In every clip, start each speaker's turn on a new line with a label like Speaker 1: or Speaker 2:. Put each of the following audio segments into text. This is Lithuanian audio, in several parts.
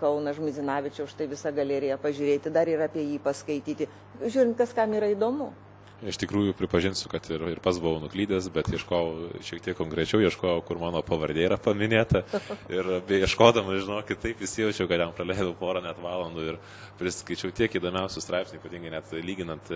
Speaker 1: Kauną, Žmuidzinavičiaus, štai visą galeriją pažiūrėti, dar ir apie jį paskaityti, žiūrint, kas kam yra įdomu.
Speaker 2: Iš tikrųjų pripažinsiu, kad ir pas buvau nuklydęs, bet ieškojau šiek tiek konkrečiau, ieškojau, kur mano pavardė yra paminėta. Ir ieškodama, žinokit, taip įsijaučiau, kad jam praleidau porą net valandų ir priskaičiau tiek įdomiausių straipsnių, ypatingai net lyginant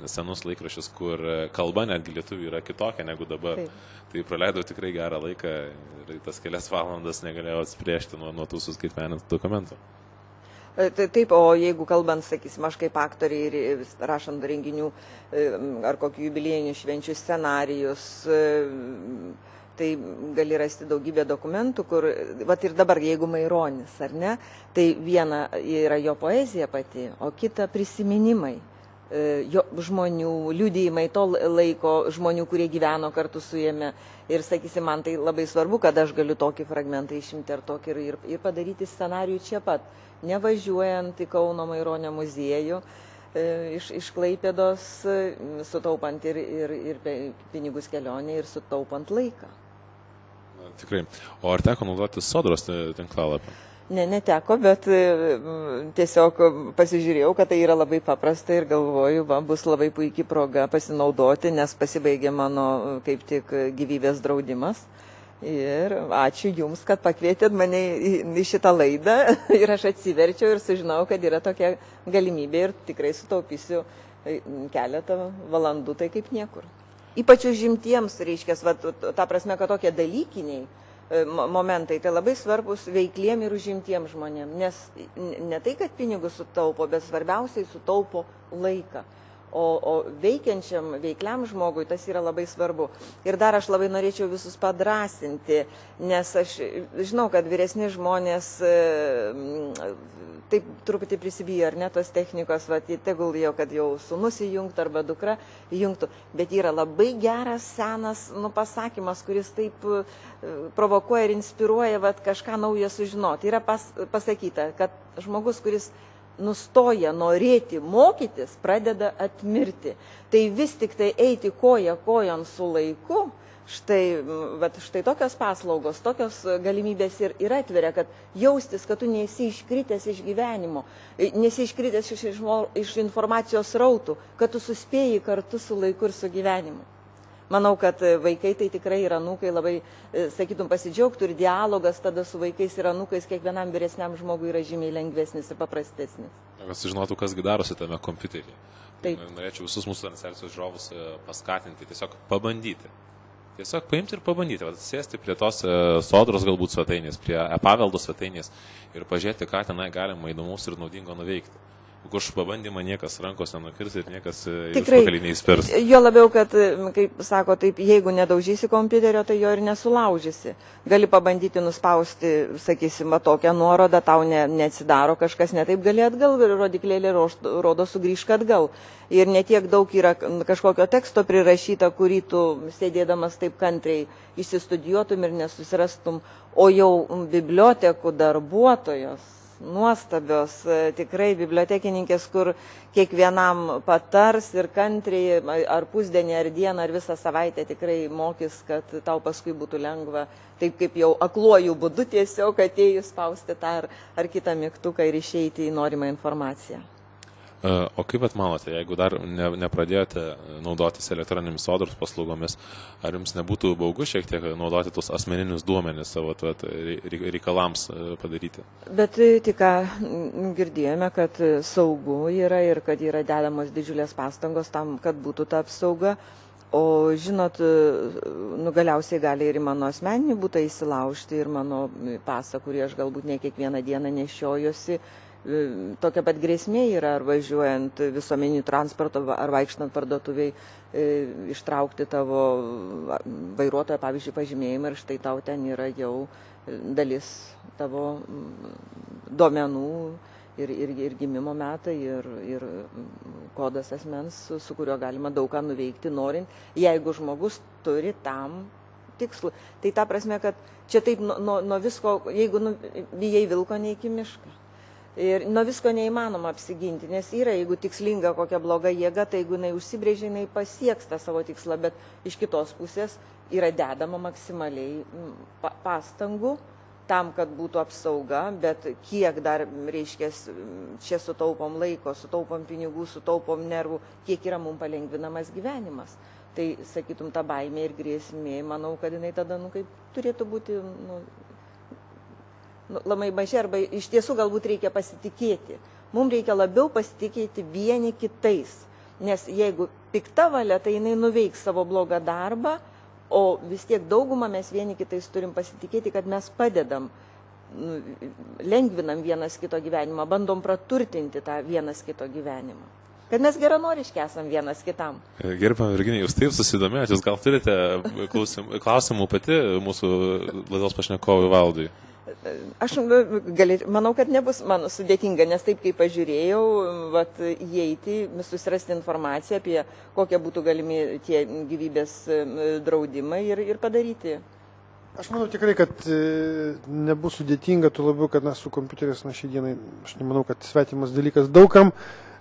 Speaker 2: senus laikraščius, kur kalba netgi lietuvių yra kitokia negu dabar. Taip. Tai praleidau tikrai gerą laiką ir tas kelias valandas negalėjau atsipriešti nuo tų suskaitmenintų dokumentų.
Speaker 1: Taip, o jeigu kalbant, sakysim, aš kaip aktoriai ir rašant renginių ar kokių jubiliejinių švenčių scenarijus, tai gali rasti daugybę dokumentų, kur, vat ir dabar, jeigu Maironis, ar ne, tai viena yra jo poezija pati, o kita prisiminimai. Jo žmonių, liudijimai to laiko žmonių, kurie gyveno kartu su jame. Ir, sakysim, man tai labai svarbu, kad aš galiu tokį fragmentą išimti ar tokį ir padaryti scenarijų čia pat, nevažiuojant į Kauno Maironio muziejų, iš Klaipėdos, sutaupant ir pinigus kelionė ir sutaupant laiką.
Speaker 2: Na, tikrai. O ar teko naudoti Sodros tinklalapį?
Speaker 1: Ne, neteko, bet tiesiog pasižiūrėjau, kad tai yra labai paprasta ir galvoju, bus labai puikiai proga pasinaudoti, nes pasibaigė mano kaip tik gyvybės draudimas. Ir ačiū Jums, kad pakvietėt mane į šitą laidą ir aš atsiverčiau ir sužinau, kad yra tokia galimybė ir tikrai sutaupysiu keletą valandų, tai kaip niekur. Ypač užimtiems, reiškia, ta prasme, kad tokie dalykiniai momentai, tai labai svarbus veikliem ir užimtiem žmonėm, nes ne tai, kad pinigus sutaupo, bet svarbiausiai sutaupo laiką. O veikiančiam, veikliam žmogui tas yra labai svarbu. Ir dar aš labai norėčiau visus padrasinti, nes aš žinau, kad vyresni žmonės taip truputį prisibijo, ar ne, tos technikos, tegul jau, kad jau sūnus įjungtų arba dukra įjungtų, bet yra labai geras senas pasakymas, kuris taip provokuoja ir inspiruoja kažką naujo sužinoti. Yra pasakyta, kad žmogus, kuris nustoja norėti mokytis, pradeda atmirti. Tai vis tik tai eiti koja kojon su laiku, štai tokios paslaugos, tokios galimybės ir atveria, kad jaustis, kad tu nesi iškritęs iš gyvenimo, nesi iškritęs iš informacijos rautų, kad tu suspėjai kartu su laiku ir su gyvenimu. Manau, kad vaikai tai tikrai ir anūkai labai, sakytum, pasidžiaugtų ir dialogas tada su vaikais ir anūkais kiekvienam vyresniam žmogui yra žymiai lengvesnis ir paprastesnis.
Speaker 2: Kad sužinotų, kasgi darosi tame kompiuteryje.
Speaker 1: Taip.
Speaker 2: Norėčiau visus mūsų transliacijos žiūrovus paskatinti, tiesiog pabandyti. Tiesiog paimti ir pabandyti, sėsti prie tos Sodros galbūt svetainės, prie e-paveldo svetainės ir pažiūrėti, ką tenai galima įdomaus ir naudingo nuveikti. Už pabandymą niekas rankos nenukirs ir niekas užpakalį neįspirs.
Speaker 1: Jo labiau, kad, kaip sako, taip, jeigu nedaužysi kompiuterio, tai jo ir nesulaužysi. Gali pabandyti nuspausti, sakysim, tokią nuorodą, tau neatsidaro kažkas ne taip, gali atgal, rodiklėlė rodo sugrįžk atgal. Ir netiek daug yra kažkokio teksto prirašyta, kurį tu sėdėdamas taip kantriai išsistudijuotum ir nesusirastum, o jau bibliotekų darbuotojos, nuostabios, tikrai bibliotekininkės, kur kiekvienam patars ir kantriai ar pusdienį, ar dieną, ar visą savaitę tikrai mokys, kad tau paskui būtų lengva, taip kaip jau akluoju būdu tiesiog atėjus spausti tą ar kitą mygtuką ir išeiti į norimą informaciją.
Speaker 2: O kaip pat manote, jeigu dar nepradėjote naudotis elektroninėmis Sodros paslaugomis, ar jums nebūtų baugu šiek tiek naudoti tos asmeninius duomenis savo reikalams padaryti?
Speaker 1: Bet tik ką girdėjome, kad saugu yra ir kad yra dedamos didžiulės pastangos tam, kad būtų ta apsauga. O žinot, galiausiai gali ir į mano asmeninį butą įsilaužti ir mano pasą, kurį aš galbūt ne kiekvieną dieną nešiojuosi. Tokia pat grėsmė yra, ar važiuojant visuomeniniu transportu, ar vaikštant parduotuviai, ištraukti tavo vairuotojo, pavyzdžiui, pažymėjimą ir štai tau ten yra jau dalis tavo duomenų ir gimimo metai, ir kodas asmens, su kuriuo galima daug ką nuveikti, norint, jeigu žmogus turi tam tikslų. Tai ta prasme, kad čia taip nuo visko, jeigu bijai vilko, neik į mišką. Ir nuo visko neįmanoma apsiginti, nes yra, jeigu tikslinga kokia bloga jėga, tai jeigu jinai užsibrėžia, jinai pasieks tą savo tikslą, bet iš kitos pusės yra dedama maksimaliai pastangų, tam, kad būtų apsauga, bet kiek dar, reiškia, čia sutaupom laiko, sutaupom pinigų, sutaupom nervų, kiek yra mums palengvinamas gyvenimas. Tai, sakytum, ta baimė ir grėsmė, manau, kad jinai tada, kaip turėtų būti, labai mažai, arba iš tiesų galbūt reikia pasitikėti. Mums reikia labiau pasitikėti vieni kitais, nes jeigu pikta valia, tai jinai nuveiks savo blogą darbą, o vis tiek daugumą mes vieni kitais turim pasitikėti, kad mes padedam, lengvinam vienas kito gyvenimą, bandom praturtinti tą vienas kito gyvenimą. Kad mes geranoriški esam vienas kitam.
Speaker 2: Gerbiama Virginija, jūs taip susidomėjot, jūs gal turite klausimų pati mūsų laidos pašnekovui Valdui?
Speaker 1: Aš manau, kad nebus man sudėtinga, nes taip kaip pažiūrėjau, įeiti, susirasti informaciją apie kokie būtų galimi tie gyvybės draudimai ir padaryti.
Speaker 3: Aš manau tikrai, kad nebus sudėtinga, tuo labiau, kad su kompiuteriais šiai dienai, aš nemanau, kad svetimas dalykas daugam.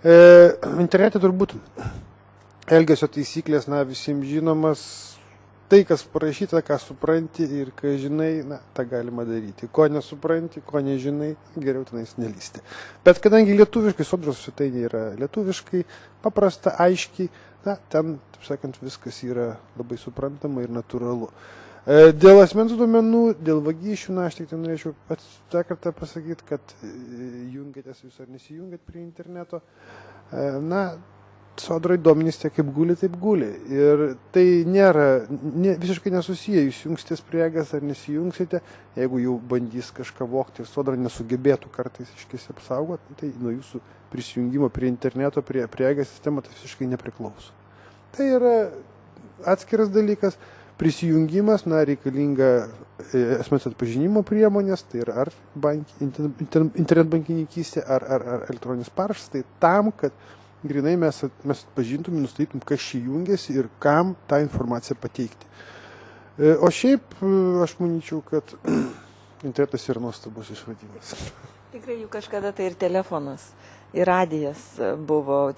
Speaker 3: Internete turbūt elgesio taisyklės, visiems žinomas. Tai, kas parašyta, ką supranti ir ką žinai, tą galima daryti. Ko nesupranti, ko nežinai, geriau tenais nelysti. Bet kadangi lietuviškai, Sodros svetainė yra lietuviškai, paprasta, aiškiai, ten, taip sakant, viskas yra labai suprantama ir natūralu. Dėl asmens duomenų, dėl vagysčių, aš tik norėčiau tą kartą pasakyti, kad jungiatės jūs ar nesijungiat prie interneto. Sodrai duomenys tiek kaip guli, taip guli. Ir tai nėra visiškai nesusiję, jūs jungsitės priegas ar nesijungsite, jeigu jau bandys kažką vogti ir Sodra nesugebėtų kartais iškėsi apsaugoti, tai nuo jūsų prisijungimo prie interneto, prie priegas sistemo tai visiškai nepriklauso. Tai yra atskiras dalykas, prisijungimas, reikalinga asmens atpažinimo priemonės, tai yra ar internet bankininkystė, ar elektroninis parašas, tai tam, kad grinai mes atpažintum, nustatytum, kas šį jungiasi ir kam tą informaciją pateikti. O šiaip, aš manyčiau, kad internetas yra nuostabus išradimas.
Speaker 1: Tikrai jų kažkada tai ir telefonas, ir radijas buvo,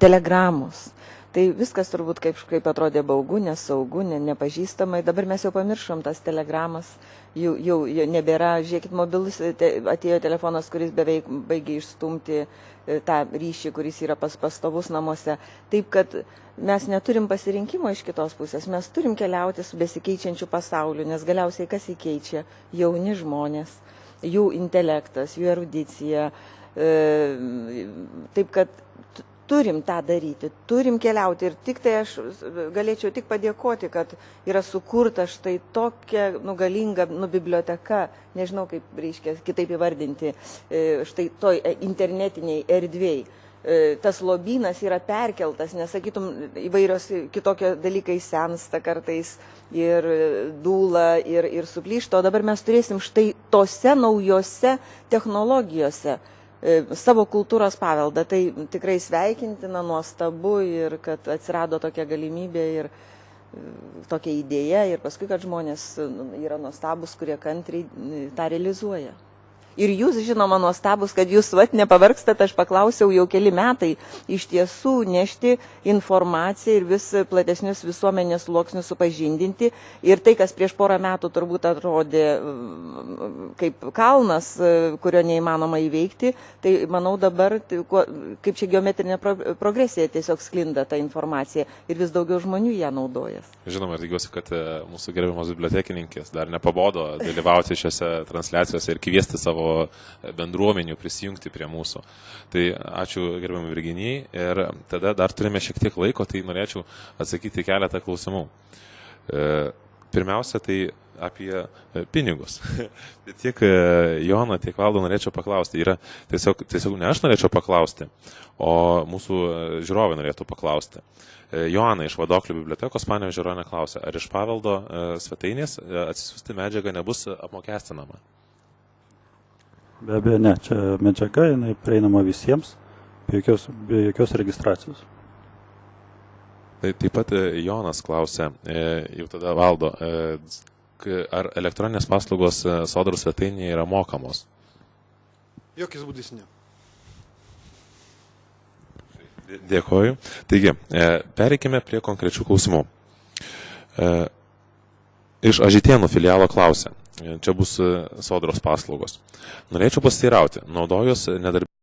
Speaker 1: telegramos. Tai viskas turbūt kaip atrodė baugu, nesaugu, nepažįstamai. Dabar mes jau pamiršom tas telegramas, jau nebėra. Žiūrėkit, mobilus atėjo telefonas, kuris beveik baigė išstumti tą ryšį, kuris yra pastovus namuose. Taip, kad mes neturim pasirinkimo iš kitos pusės, mes turim keliauti su besikeičiančiu pasauliu, nes galiausiai kas įkeičia? Jauni žmonės, jų intelektas, jų erudicija. Taip, kad turim tą daryti, turim keliauti ir tik tai aš galėčiau tik padėkoti, kad yra sukurta štai tokia galinga biblioteka, nežinau kaip reiškia kitaip įvardinti, štai toj internetiniai erdvėj. Tas lobynas yra perkeltas, nes, sakytum, įvairios kitokie dalykai sensta kartais ir dūla ir suplyšta, o dabar mes turėsim štai tose naujose technologijose savo kultūros paveldą. Tai tikrai sveikintina, nuostabu ir kad atsirado tokia galimybė ir tokia idėja ir paskui, kad žmonės yra nuostabus, kurie kantriai tą realizuoja. Ir jūs, žinoma, nuostabus, kad jūs nepavargstat, aš paklausiau jau keli metai iš tiesų nešti informaciją ir vis platesnius visuomenės sluoksnius supažindinti. Ir tai, kas prieš porą metų turbūt atrodė kaip kalnas, kurio neįmanoma įveikti, tai manau dabar, kaip čia geometrinė progresija, tiesiog sklinda ta informacija ir vis daugiau žmonių ją naudojas.
Speaker 2: Žinoma, tikiuosi, kad mūsų gerbiamos bibliotekininkės dar nepabodo dalyvauti šiose transliacijose ir kviesti savo bendruomenių prisijungti prie mūsų. Tai ačiū gerbiamai Virginijai ir tada dar turime šiek tiek laiko, tai norėčiau atsakyti keletą klausimų. Pirmiausia, tai apie pinigus. Tiek Joną, tiek Valdą norėčiau paklausti. Yra tiesiog ne aš norėčiau paklausti, o mūsų žiūrovai norėtų paklausti. Joana iš Vadoklių bibliotekos Panevėžio rajone klausia, ar iš paveldo svetainės atsisiųsti medžiagą nebus apmokestinama?
Speaker 4: Be abejo, ne. Čia medžiaga, jinai prieinama visiems, be jokios registracijos.
Speaker 2: Taip pat Jonas klausia, jau tada Valdo, ar elektroninės paslaugos Sodros svetainėje yra mokamos?
Speaker 3: Jokiais būdais ne.
Speaker 2: Dėkoju. Taigi, pereikime prie konkrečių klausimų. Iš Ažitėnų filialo klausia. Čia bus sodros paslaugos. Norėčiau pasiteirauti. Naudojus nedarbingumo